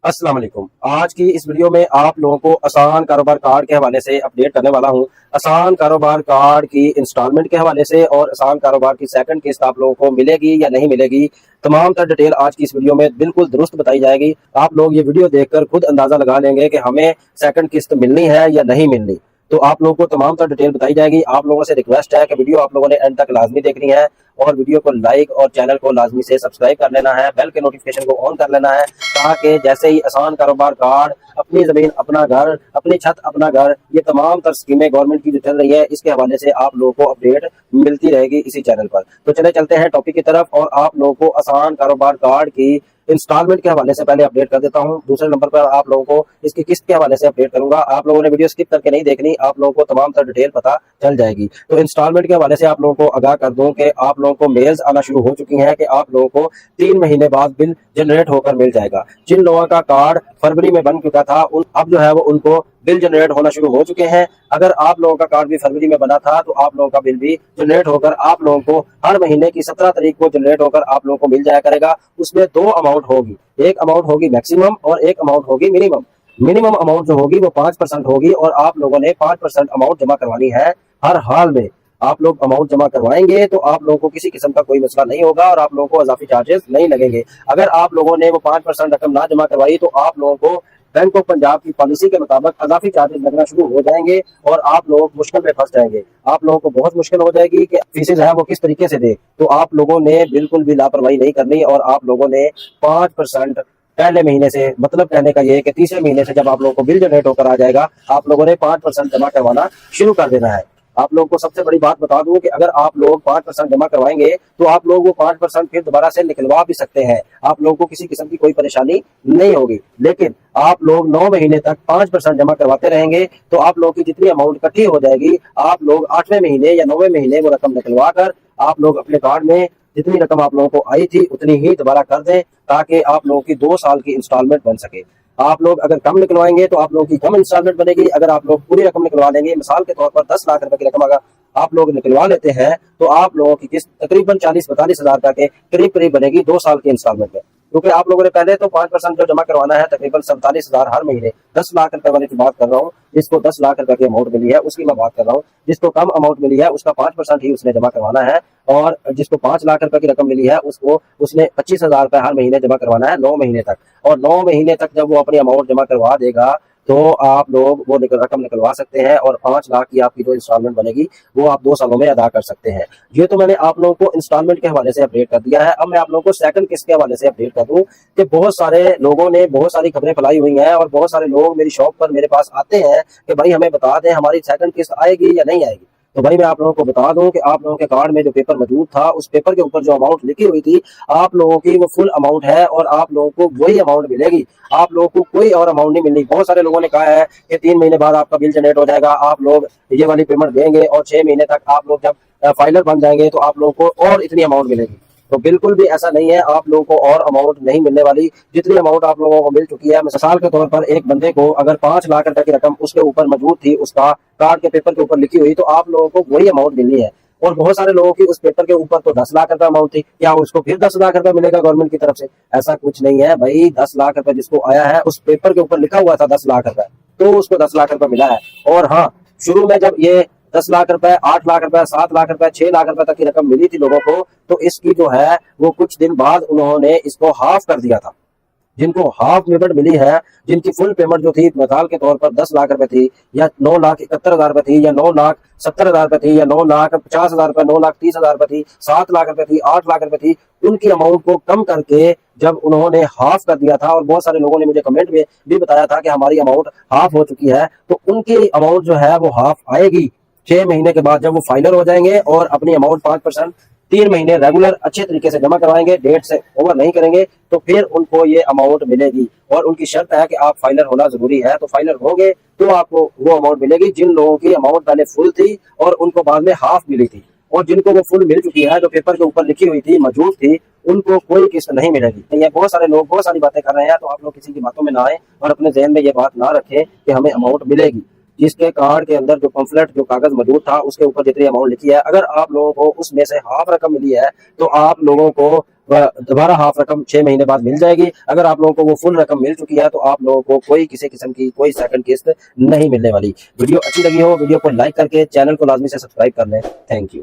अस्सलाम वालेकुम। आज की इस वीडियो में आप लोगों को आसान कारोबार कार्ड के हवाले से अपडेट करने वाला हूं। आसान कारोबार कार्ड की इंस्टॉलमेंट के हवाले से और आसान कारोबार की सेकंड किस्त आप लोगों को मिलेगी या नहीं मिलेगी, तमाम तर डिटेल आज की इस वीडियो में बिल्कुल दुरुस्त बताई जाएगी। आप लोग ये वीडियो देखकर खुद अंदाजा लगा लेंगे कि हमें सेकंड किस्त मिलनी है या नहीं मिलनी। तो आप लोगों को तमाम तर डिटेल बताई जाएगी। आप लोगों से रिक्वेस्ट है कि वीडियो आप लोगों ने एंड तक लाजमी देखनी है और वीडियो को लाइक और चैनल को लाजमी से सब्सक्राइब कर लेना है, बेल के नोटिफिकेशन को ऑन कर लेना है, ताकि जैसे ही आसान कारोबार कार्ड, अपनी जमीन अपना घर, अपनी छत अपना घर, ये तमाम तर स्कीमें गवर्नमेंट की जो चल रही है, इसके हवाले से आप लोगों को अपडेट मिलती रहेगी इसी चैनल पर। तो चले चलते हैं टॉपिक की तरफ और आप लोगों को आसान कारोबार कार्ड की इंस्टॉलमेंट के हवाले से पहले अपडेट कर देता हूं। दूसरे नंबर पर आप लोगों को इसकी किस्त के हवाले से अपडेट करूंगा। आप लोगों ने वीडियो स्किप करके नहीं देखनी, आप लोगों को तमाम तर डिटेल पता चल जाएगी। तो इंस्टॉलमेंट के हवाले से आप लोगों को आगाह कर दूं कि आप लोगों को मेल्स आना शुरू हो चुकी हैं कि आप लोगों को 3 महीने बाद बिल जनरेट होकर मिल जाएगा। जिन लोगों का कार्ड फरवरी में बन चुका था, अब जो है वो उनको बिल जनरेट होना शुरू हो चुके हैं। अगर आप लोगों का कार्ड भी फरवरी में बना था तो आप लोगों का बिल भी जनरेट होकर आप लोगों को हर महीने की 17 तारीख को जनरेट होकर आप लोगों को मिल जाया करेगा। उसमें 2 अमाउंट होगी, एक अमाउंट होगी मैक्सिमम और एक अमाउंट होगी मिनिमम। मिनिमम अमाउंट जो होगी वो 5% होगी और आप लोगों ने 5% अमाउंट जमा करवानी है हर हाल में। आप लोग अमाउंट जमा करवाएंगे तो आप लोगों को किसी किस्म का कोई मसला नहीं होगा और आप लोगों को इजाफी चार्जेस नहीं लगेंगे। अगर आप लोगों ने वो 5% रकम ना जमा करवाई तो आप लोगों को बैंक ऑफ पंजाब की पॉलिसी के मुताबिक इजाफी चार्जेस लगना शुरू हो जाएंगे और आप लोग मुश्किल में फंस जाएंगे। आप लोगों को बहुत मुश्किल हो जाएगी कि फीसेज है वो किस तरीके से दे। तो आप लोगों ने बिल्कुल भी लापरवाही नहीं करनी और आप लोगों ने 5% पहले महीने से, मतलब कहने का ये कि तीसरे महीने से जब आप लोगों को बिल जनरेट होकर आ जाएगा, आप लोगों ने 5% जमा करवाना शुरू कर देना है। आप लोगों को सबसे बड़ी बात बता दूं कि अगर आप लोग 5% जमा करवाएंगे तो आप लोग वो 5% फिर दोबारा से निकलवा भी सकते हैं। आप लोगों को किसी किस्म की कोई परेशानी नहीं होगी। लेकिन आप लोग 9 महीने तक 5% जमा करवाते रहेंगे तो आप लोगों की जितनी अमाउंट इकट्ठी हो जाएगी, आप लोग 8वें महीने या 9वें महीने वो रकम निकलवा कर आप लोग अपने कार्ड में जितनी रकम आप लोगों को आई थी उतनी ही दोबारा कर दें, ताकि आप लोगों की 2 साल की इंस्टॉलमेंट बन सके। आप लोग अगर कम निकलवाएंगे तो आप लोगों की कम इंस्टॉलमेंट बनेगी। अगर आप लोग पूरी रकम निकलवा लेंगे, मिसाल के तौर पर 10 लाख रुपए की रकम अगर आप लोग निकलवा लेते हैं तो आप लोगों की किस्त तकरीबन 40-42 हजार का के करीब करीब बनेगी 2 साल की इंस्टॉलमेंट में। क्योंकि आप लोगों ने पहले तो 5% जो जमा करवाना है, तकरीबन 47 हजार हर महीने। 10 लाख रुपए वाले की बात कर रहा हूँ, जिसको 10 लाख रुपए की अमाउंट मिली है उसकी मैं बात कर रहा हूँ। जिसको कम अमाउंट मिली है उसका 5% ही उसने जमा करवाना है और जिसको 5 लाख रुपए की रकम मिली है उसको उसने 25 हजार रुपए हर महीने जमा करवाना है 9 महीने तक। और 9 महीने तक जब वो अपनी अमाउंट जमा करवा देगा तो आप लोग वो रकम निकलवा सकते हैं और 5 लाख की आपकी जो इंस्टॉलमेंट बनेगी वो आप 2 सालों में अदा कर सकते हैं। ये तो मैंने आप लोगों को इंस्टॉलमेंट के हवाले से अपडेट कर दिया है। अब मैं आप लोगों को सेकंड किस्त के हवाले से अपडेट कर दूं कि बहुत सारे लोगों ने बहुत सारी खबरें फैलाई हुई हैं और बहुत सारे लोग मेरी शॉप पर मेरे पास आते हैं कि भाई हमें बता दें हमारी सेकंड किस्त आएगी या नहीं आएगी। तो भाई मैं आप लोगों को बता दूं कि आप लोगों के कार्ड में जो पेपर मौजूद था, उस पेपर के ऊपर जो अमाउंट लिखी हुई थी, आप लोगों की वो फुल अमाउंट है और आप लोगों को वही अमाउंट मिलेगी। आप लोगों को कोई और अमाउंट नहीं मिलनी। बहुत सारे लोगों ने कहा है कि 3 महीने बाद आपका बिल जनरेट हो जाएगा, आप लोग ये वाली पेमेंट देंगे और 6 महीने तक आप लोग जब फाइलर बन जाएंगे तो आप लोगों को और इतनी अमाउंट मिलेगी। तो बिल्कुल भी ऐसा नहीं है, आप लोगों को और अमाउंट नहीं मिलने वाली। जितनी अमाउंट आप लोगों को मिल चुकी है, मिसाल के तौर पर एक बंदे को अगर 5 लाख रुपए की रकम उसके ऊपर मौजूद थी, उसका कार्ड के पेपर के ऊपर लिखी हुई, तो आप लोगों को वही अमाउंट मिलनी है। और बहुत सारे लोगों की उस पेपर के ऊपर तो 10 लाख रुपए अमाउंट थी, क्या उसको फिर 10 लाख रुपए मिलेगा गवर्नमेंट की तरफ से? ऐसा कुछ नहीं है भाई। 10 लाख रुपए जिसको आया है, उस पेपर के ऊपर लिखा हुआ था 10 लाख रुपए, तो उसको 10 लाख रुपए मिला है। और हाँ, शुरू में जब ये 10 लाख रुपए, 8 लाख रुपए, 7 लाख रुपए, 6 लाख रुपए तक की रकम मिली थी लोगों को, तो इसकी जो है वो कुछ दिन बाद उन्होंने इसको हाफ कर दिया था। जिनको हाफ पेमेंट मिली है, जिनकी फुल पेमेंट जो थी मिसाल के तौर पर 10 लाख रुपए थी या 9,71,000 रुपए थी या 9,70,000 रुपए थी या 9,50,000 रुपए, 9,30,000 रुपए थी, 7 लाख रुपए थी, 8 लाख रुपए थी, उनकी अमाउंट को कम करके जब उन्होंने हाफ कर दिया था, और बहुत सारे लोगों ने मुझे कमेंट में भी बताया था कि हमारी अमाउंट हाफ हो चुकी है, तो उनकी अमाउंट जो है वो हाफ आएगी 6 महीने के बाद जब वो फाइनल हो जाएंगे और अपनी अमाउंट 5% 3 महीने रेगुलर अच्छे तरीके से जमा करवाएंगे, डेट से ओवर नहीं करेंगे, तो फिर उनको ये अमाउंट मिलेगी। और उनकी शर्त है कि आप फाइनल होना जरूरी है, तो फाइनल होंगे तो आपको वो अमाउंट मिलेगी। जिन लोगों की अमाउंट पहले फुल थी और उनको बाद में हाफ मिली थी, और जिनको वो फुल मिल चुकी है, जो पेपर के ऊपर लिखी हुई थी, मौजूद थी, उनको कोई किस्त नहीं मिलेगी। ये बहुत सारे लोग बहुत सारी बातें कर रहे हैं, तो आप लोग किसी की बातों में ना आए और अपने जहन में ये बात ना रखें कि हमें अमाउंट मिलेगी। जिसके कार्ड के अंदर जो पंफलेट जो कागज मौजूद था उसके ऊपर जितनी अमाउंट लिखी है, अगर आप लोगों को उसमें से हाफ रकम मिली है तो आप लोगों को दोबारा हाफ रकम 6 महीने बाद मिल जाएगी। अगर आप लोगों को वो फुल रकम मिल चुकी है तो आप लोगों को कोई किसी किस्म की कोई सेकंड किस्त नहीं मिलने वाली। वीडियो अच्छी लगी हो वीडियो को लाइक करके चैनल को लाजमी से सब्सक्राइब कर लें। Thank you.